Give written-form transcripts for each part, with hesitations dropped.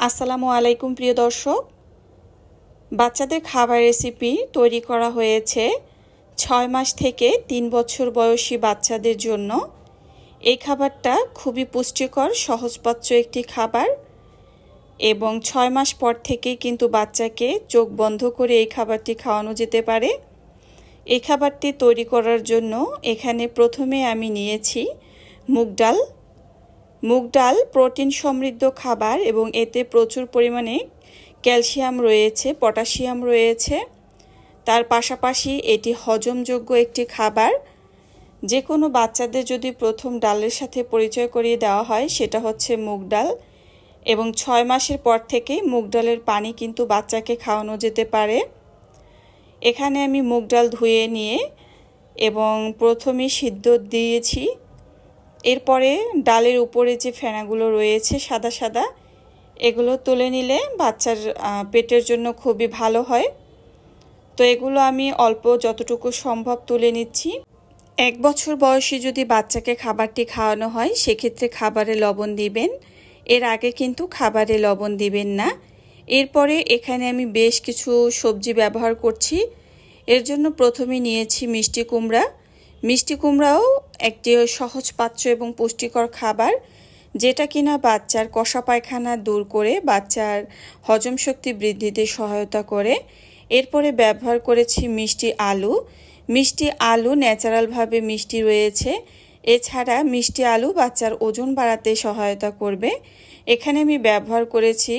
আসসালামু আলাইকুম প্রিয় দর্শক, বাচ্চাদের খাবার রেসিপি তৈরি করা হয়েছে 6 মাস থেকে 3 বছর বয়সী বাচ্চাদের জন্য। এই খাবারটা খুবই পুষ্টিকর, সহজপাচ্য একটি খাবার এবং 6 মাস পর থেকেই কিন্তু বাচ্চাকে চোখ বন্ধ করে এই খাবারটি খাওয়ানো যেতে পারে। এই খাবারটি তৈরি করার জন্য এখানে প্রথমে আমি নিয়েছি মুগ ডাল প্রোটিন সমৃদ্ধ খাবার এবং এতে প্রচুর পরিমাণে ক্যালসিয়াম রয়েছে, পটাশিয়াম রয়েছে। তার পাশাপাশি এটি হজমযোগ্য একটি খাবার। যে কোনো বাচ্চাদের যদি প্রথম ডালের সাথে পরিচয় করিয়ে দেওয়া হয় সেটা হচ্ছে মুগ ডাল, এবং 6 মাসের পর থেকেই মুগ ডালের পানি কিন্তু বাচ্চাকে খাওয়ানো যেতে পারে। এখানে আমি মুগ ডাল ধুয়ে নিয়ে এবং প্রথমে সিদ্ধ দিয়েছি। এরপরে ডালের উপরে যে ফেনাগুলো রয়েছে সাদা সাদা, এগুলো তুলে নিলে বাচ্চার পেটের জন্য খুবই ভালো হয়। তো এগুলো আমি অল্প যতটুকু সম্ভব তুলে নিচ্ছি। 1 বছর বয়সী যদি বাচ্চাকে খাবারটি খাওয়ানো হয় সেক্ষেত্রে খাবারে লবণ দিবেন, এর আগে কিন্তু খাবারে লবণ দিবেন না। এরপরে এখানে আমি বেশ কিছু সবজি ব্যবহার করছি। এর জন্য প্রথমে নিয়েছি মিষ্টি কুমড়া। মিষ্টি কুমড়াও একটি সহজপাচ্য এবং পুষ্টিকর খাবার, যেটা কিনা বাচ্চার কষা পায়খানা দূর করে বাচ্চার হজম শক্তি বৃদ্ধিতে সহায়তা করে। এরপরে ব্যবহার করেছি মিষ্টি আলু ন্যাচারালভাবে মিষ্টি রয়েছে। এছাড়া মিষ্টি আলু বাচ্চার ওজন বাড়াতে সহায়তা করবে। এখানে আমি ব্যবহার করেছি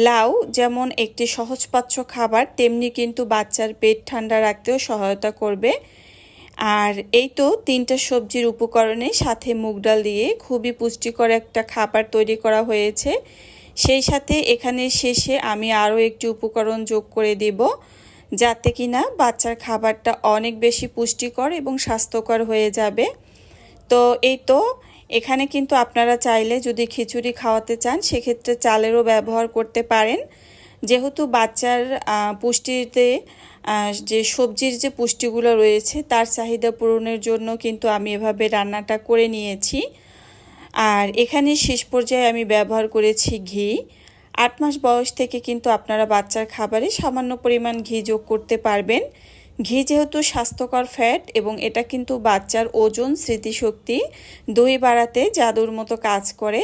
লাউ যেমন একটি সহজপাচ্য খাবার, তেমনি কিন্তু বাচ্চার পেট ঠান্ডা রাখতেও সহায়তা করবে। আর এই তো 3টা সবজির উপকরণে সাথে মুগ ডাল দিয়ে খুবই পুষ্টিকর একটা খাবার তৈরি করা হয়েছে। সেই সাথে এখানে শেষে আমি আরও একটি উপকরণ যোগ করে দেব, যাতে কিনা বাচ্চার খাবারটা অনেক বেশি পুষ্টিকর এবং স্বাস্থ্যকর হয়ে যাবে। তো এই তো এখানে কিন্তু আপনারা চাইলে যদি খিচুড়ি খাওয়াতে চান সেক্ষেত্রে চালেরও ব্যবহার করতে পারেন। যেহেতু বাচ্চার পুষ্টিতে যে সবজির যে পুষ্টিগুলো রয়েছে তার চাহিদা পূরণের জন্য কিন্তু আমি এভাবে রান্নাটা করে নিয়েছি। আর এখানে শেষ পর্যায়ে আমি ব্যবহার করেছি ঘি। 8 মাস বয়স থেকে কিন্তু আপনারা বাচ্চার খাবারে সামান্য পরিমাণ ঘি যোগ করতে পারবেন। ঘি যেহেতু স্বাস্থ্যকর ফ্যাট এবং এটা কিন্তু বাচ্চার ওজন, স্মৃতিশক্তি দুই বাড়াতে জাদুর মতো কাজ করে,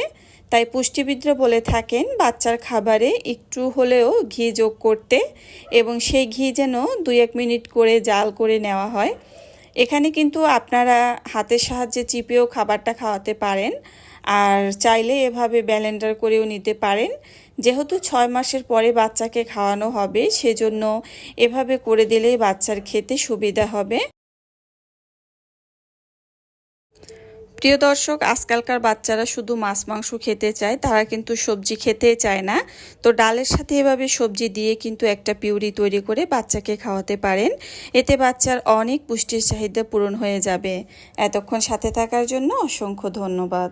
তাই পুষ্টিবিদরা বলে থাকেন বাচ্চার খাবারে একটু হলেও ঘি যোগ করতে, এবং সেই ঘি যেন 2-1 মিনিট করে জাল করে নেওয়া হয়। এখানে কিন্তু আপনারা হাতের সাহায্যে চিপেও খাবারটা খাওয়াতে পারেন, আর চাইলে এভাবে ব্লেন্ডার করেও নিতে পারেন। যেহেতু 6 মাসের পরে বাচ্চাকে খাওয়ানো হবে সেজন্য এভাবে করে দিলেই বাচ্চার খেতে সুবিধা হবে। প্রিয় দর্শক, আজকালকার বাচ্চারা শুধু মাছ মাংস খেতে চায়, তারা কিন্তু সবজি খেতে চায় না। তো ডালের সাথে এভাবে সবজি দিয়ে কিন্তু একটা পিউরি তৈরি করে বাচ্চাকে খাওয়াতে পারেন। এতে বাচ্চার অনেক পুষ্টির চাহিদা পূরণ হয়ে যাবে। এতক্ষণ সাথে থাকার জন্য অসংখ্য ধন্যবাদ।